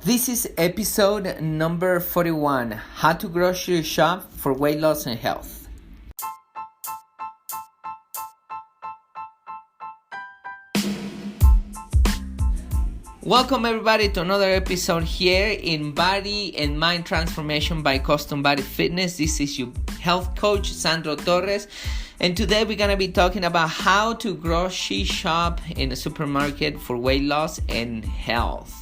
This is episode number 41, How to Grocery Shop for Weight Loss and Health. Welcome everybody to another episode here in Body and Mind Transformation by Custom Body Fitness. This is your health coach, Sandro Torres. And today we're going to be talking about how to grocery shop in a supermarket for weight loss and health.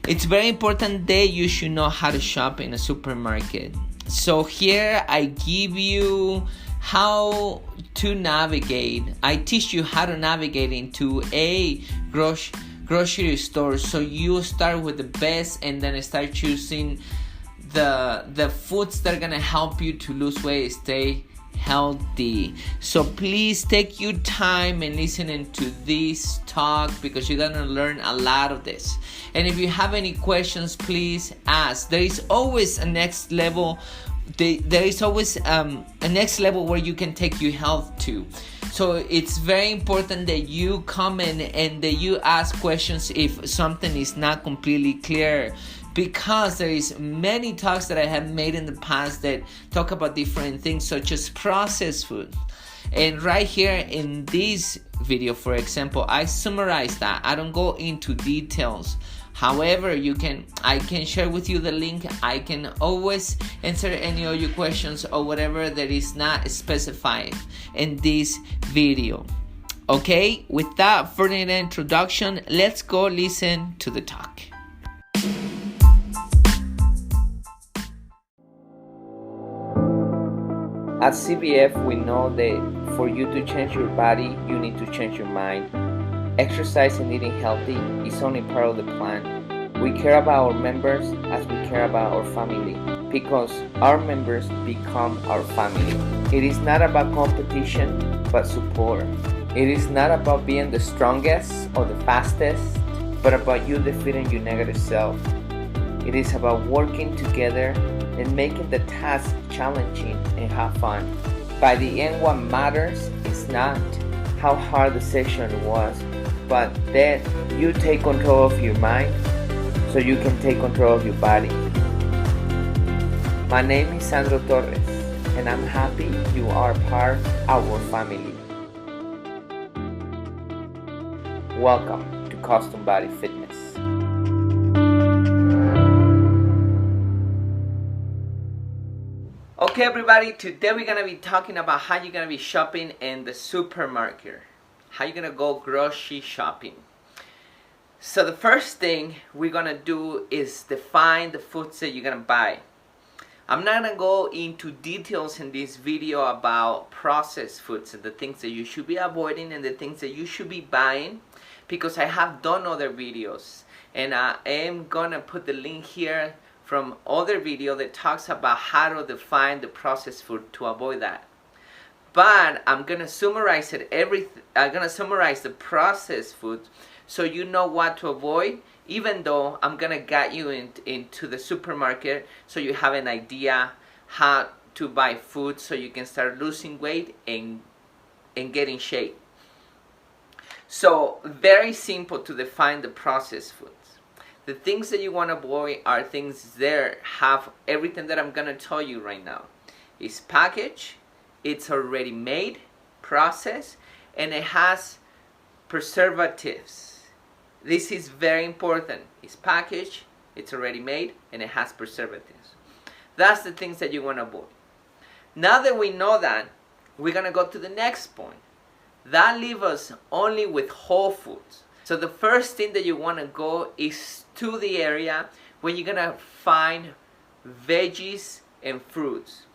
It's very important that you should know how to shop in a supermarket. So here I give you how to navigate. I teach you how to navigate into a grocery store. So you start with the best and then start choosing the foods that are going to help you to lose weight, stay healthy. So please take your time and listening to this talk because you're gonna learn a lot of this. And if you have any questions, please ask. There is always a next level. There is always a next level where you can take your health to. So it's very important that you comment and that you ask questions if something is not completely clear. Because there is many talks that I have made in the past that talk about different things such as processed food. And right here in this video, for example, I summarize that. I don't go into details. However, I can share with you the link. I can always answer any of your questions or whatever that is not specified in this video. Okay, without further introduction, let's go listen to the talk. At CBF, we know that for you to change your body, you need to change your mind. Exercise and eating healthy is only part of the plan. We care about our members as we care about our family, because our members become our family. It is not about competition, but support. It is not about being the strongest or the fastest, but about you defeating your negative self. It is about working together and making the task challenging and have fun. By the end, what matters is not how hard the session was, but that you take control of your mind so you can take control of your body. My name is Sandro Torres, and I'm happy you are part of our family. Welcome to Custom Body Fitness. Okay everybody, today we're going to be talking about how you're going to be shopping in the supermarket. How you're going to go grocery shopping. So the first thing we're going to do is define the foods that you're going to buy. I'm not going to go into details in this video about processed foods and the things that you should be avoiding and the things that you should be buying, because I have done other videos. And I am going to put the link here from other video that talks about how to define the processed food to avoid that. But I'm gonna summarize it. I'm gonna summarize the processed food so you know what to avoid. Even though I'm gonna guide you into the supermarket so you have an idea how to buy food so you can start losing weight and get in shape. So very simple to define the processed foods. The things that you want to avoid are things that have everything that I'm going to tell you right now. It's packaged, it's already made, processed, and it has preservatives. This is very important. It's packaged, it's already made, and it has preservatives. That's the things that you want to avoid. Now that we know that, we're going to go to the next point. That leaves us only with whole foods. So the first thing that you want to go is to the area where you're going to find veggies and fruits.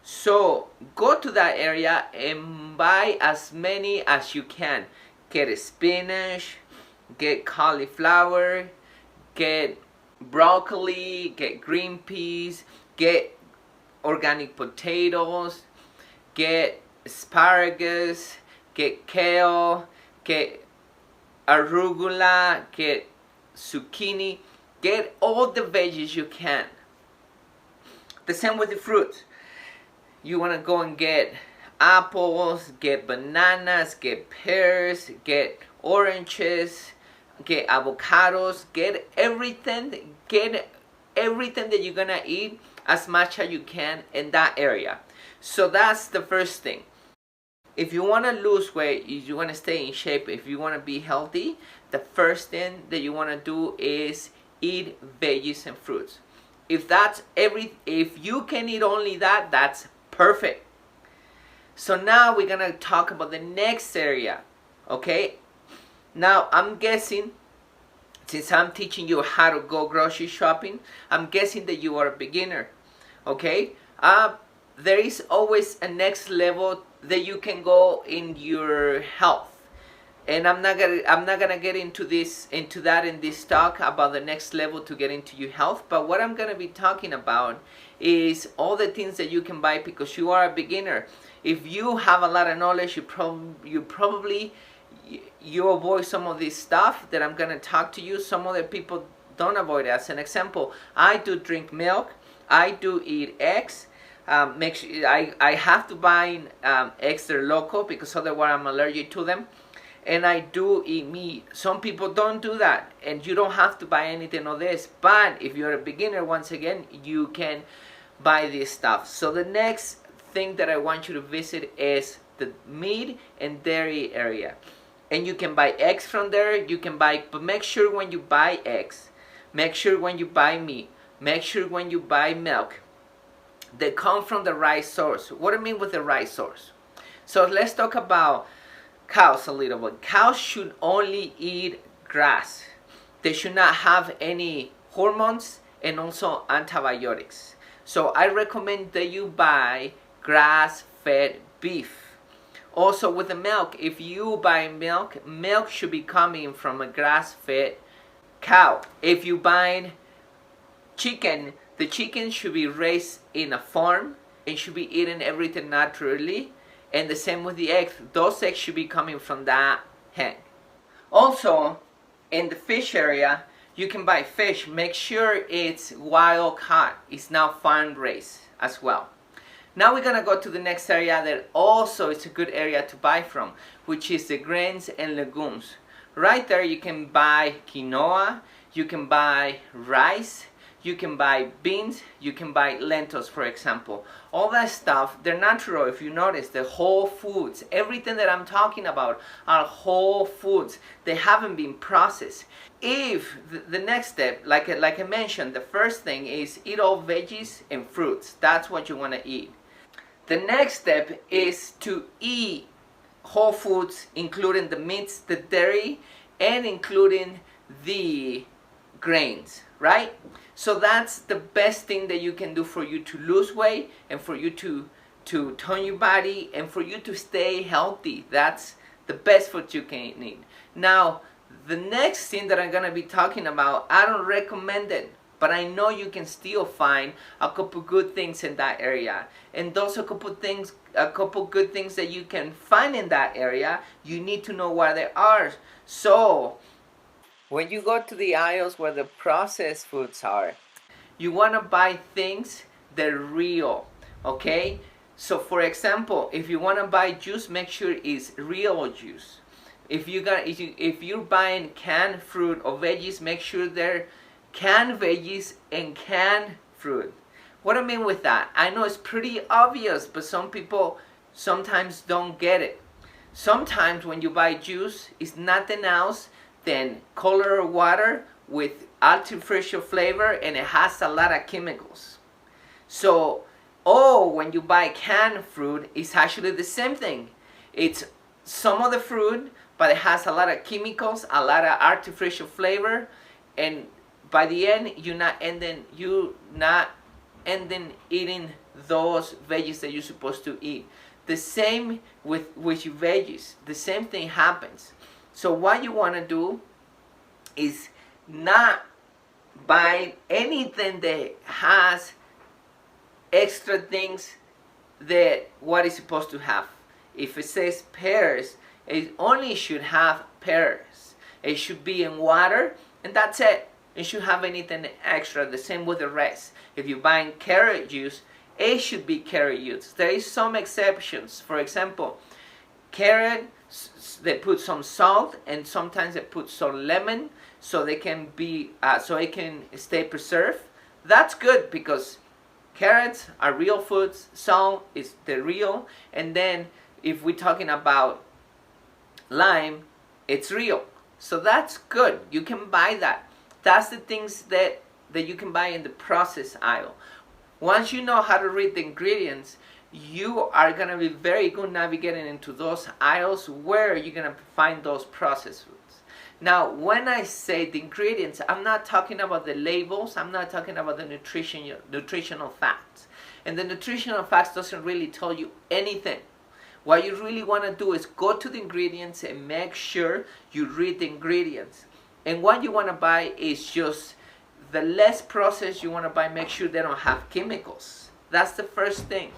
So go to that area and buy as many as you can. Get spinach, get cauliflower, get broccoli, get green peas, get organic potatoes, get asparagus, get kale, get arugula, get zucchini, get all the veggies you can. The same with the fruits. You want to go and get apples, get bananas, get pears, get oranges, get avocados, get everything that you're gonna eat as much as you can in that area. So that's the first thing. If you want to lose weight, if you want to stay in shape, if you want to be healthy, the first thing that you want to do is eat veggies and fruits. If you can eat only that, that's perfect. So now we're gonna talk about the next area. Okay, now I'm guessing, since I'm teaching you how to go grocery shopping, I'm guessing that you are a beginner. Okay, there is always a next level that you can go in your health, and I'm not gonna get into that in this talk about the next level to get into your health. But what I'm gonna be talking about is all the things that you can buy because you are a beginner. If you have a lot of knowledge, you avoid some of this stuff that I'm gonna talk to you. Some other people don't avoid it. As an example, I do drink milk. I do eat eggs. Make sure I have to buy eggs that are local because otherwise I'm allergic to them. And I do eat meat. Some people don't do that, and you don't have to buy anything of this. But if you're a beginner, once again, you can buy this stuff. So the next thing that I want you to visit is the meat and dairy area. And you can buy eggs from there. You can buy, but make sure when you buy eggs, make sure when you buy meat, make sure when you buy milk, they come from the right source. What do I mean with the right source? So let's talk about cows a little bit. Cows should only eat grass. They should not have any hormones and also antibiotics. So I recommend that you buy grass-fed beef. Also with the milk, if you buy milk, milk should be coming from a grass-fed cow. If you buy chicken, the chicken should be raised in a farm and should be eaten everything naturally. And the same with the eggs. Those eggs should be coming from that hen. Also, in the fish area, you can buy fish. Make sure it's wild caught. It's not farm raised as well. Now we're gonna go to the next area that also is a good area to buy from, which is the grains and legumes. Right there you can buy quinoa, you can buy rice, you can buy beans, you can buy lentils, for example. All that stuff, they're natural. If you notice, the whole foods, everything that I'm talking about are whole foods. They haven't been processed. If the next step, like I mentioned, the first thing is eat all veggies and fruits. That's what you want to eat. The next step is to eat whole foods, including the meats, the dairy, and including the grains, right? So that's the best thing that you can do for you to lose weight and for you to tone your body and for you to stay healthy. That's the best food you can eat. Now, the next thing that I'm going to be talking about, I don't recommend it, but I know you can still find a couple good things in that area. And those a couple good things that you can find in that area, you need to know what they are. So, when you go to the aisles where the processed foods are, you want to buy things that are real, okay? So for example, if you want to buy juice, make sure it's real juice. If you're buying canned fruit or veggies, make sure they're canned veggies and canned fruit. What I mean with that, I know it's pretty obvious, but some people sometimes don't get it. Sometimes when you buy juice, it's nothing else than colored water with artificial flavor, and it has a lot of chemicals. So, when you buy canned fruit, it's actually the same thing. It's some of the fruit, but it has a lot of chemicals, a lot of artificial flavor, and by the end, you're not ending eating those veggies that you're supposed to eat. The same with your veggies. The same thing happens. So what you want to do is not buy anything that has extra things that what is supposed to have. If it says pears, it only should have pears. It should be in water, and that's it. It should have anything extra. The same with the rest. If you're buying carrot juice, it should be carrot juice. There is some exceptions. For example, carrot, they put some salt, and sometimes they put some lemon so they can be so it can stay preserved. That's good because carrots are real foods, salt is the real, and then if we're talking about lime, it's real. So that's good. You can buy that. That's the things that you can buy in the process aisle. Once you know how to read the ingredients, you are going to be very good navigating into those aisles where you're going to find those processed foods. Now, when I say the ingredients, I'm not talking about the labels. I'm not talking about the nutritional facts. And the nutritional facts doesn't really tell you anything. What you really want to do is go to the ingredients and make sure you read the ingredients. And what you want to buy is just the less processed you want to buy. Make sure they don't have chemicals. That's the first thing.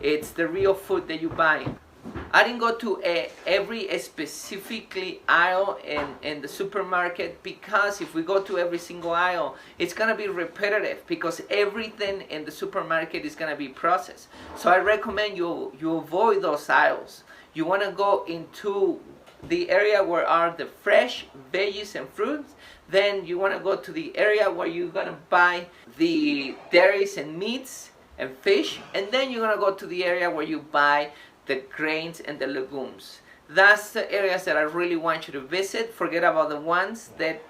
It's the real food that you buy. I didn't go to every specifically aisle in the supermarket, because if we go to every single aisle, it's going to be repetitive because everything in the supermarket is going to be processed. So I recommend you avoid those aisles. You want to go into the area where are the fresh veggies and fruits. Then you want to go to the area where you're going to buy the dairies and meats and fish, and then you're going to go to the area where you buy the grains and the legumes. That's the areas that I really want you to visit. Forget about the ones that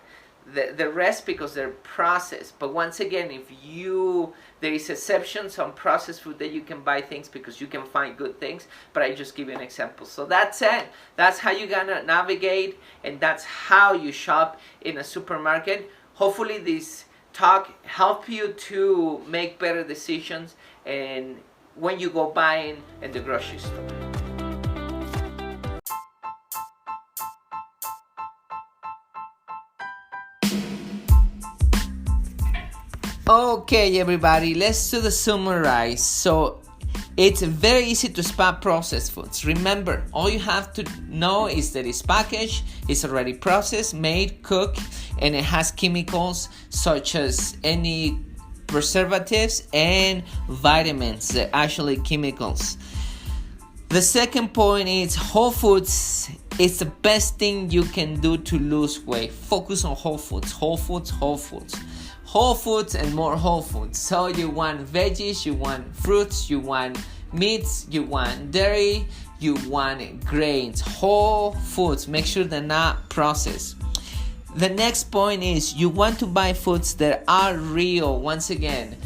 the rest, because they're processed. But once again, there is exceptions on processed food that you can buy things because you can find good things, but I just give you an example. So that's it. That's how you're gonna navigate, and that's how you shop in a supermarket. Hopefully this talk help you to make better decisions and when you go buying in the grocery store. Okay, everybody, let's do the summarize. So it's very easy to spot processed foods. Remember, all you have to know is that it's packaged, it's already processed, made, cooked, and it has chemicals such as any preservatives and vitamins. They're actually chemicals. The second point is whole foods. It's the best thing you can do to lose weight. Focus on whole foods, whole foods, whole foods. Whole foods and more whole foods. So you want veggies, you want fruits, you want meats, you want dairy, you want grains. Whole foods. Make sure they're not processed. The next point is you want to buy foods that are real. Once again,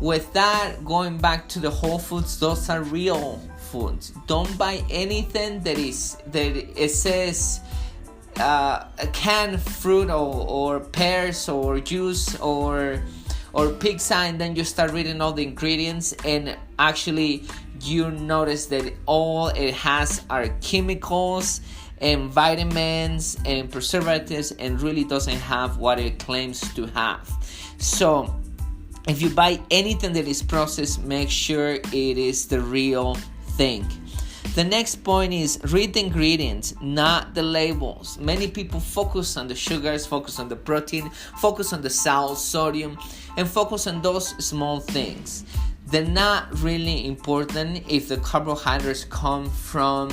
with that, going back to the whole foods, those are real foods. Don't buy anything that it says a canned fruit or pears or juice or pizza, and then you start reading all the ingredients and actually you notice that all it has are chemicals and vitamins and preservatives and really doesn't have what it claims to have. So if you buy anything that is processed, make sure it is the real thing. The next point is read the ingredients, not the labels. Many people focus on the sugars, focus on the protein, focus on the salt, sodium, and focus on those small things. They're not really important if the carbohydrates come from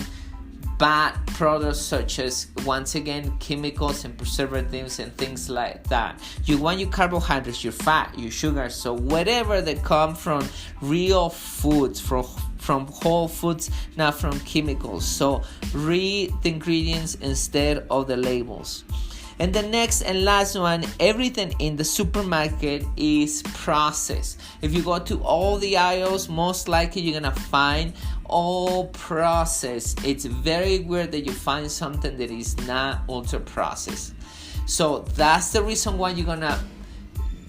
bad products such as, once again, chemicals and preservatives and things like that. You want your carbohydrates, your fat, your sugar, so whatever that come from real foods, from whole foods, not from chemicals. So read the ingredients instead of the labels. And the next and last one, everything in the supermarket is processed. If you go to all the aisles, most likely you're gonna find all processed. It's very weird that you find something that is not ultra processed. So that's the reason why you're gonna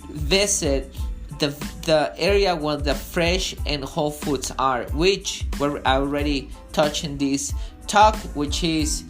visit the area where the fresh and whole foods are, which we're already touching this talk, which is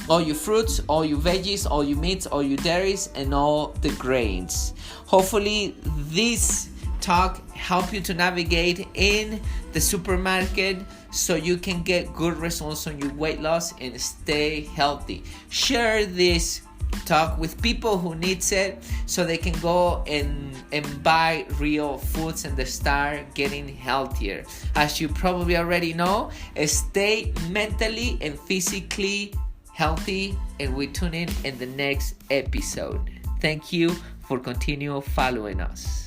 all your fruits, all your veggies, all your meats, all your dairies, and all the grains. Hopefully this talk help you to navigate in the supermarket so you can get good results on your weight loss and stay healthy. Share this talk with people who needs it so they can go and buy real foods and they start getting healthier. As you probably already know, stay mentally and physically healthy, and we tune in the next episode. Thank you for continue following us.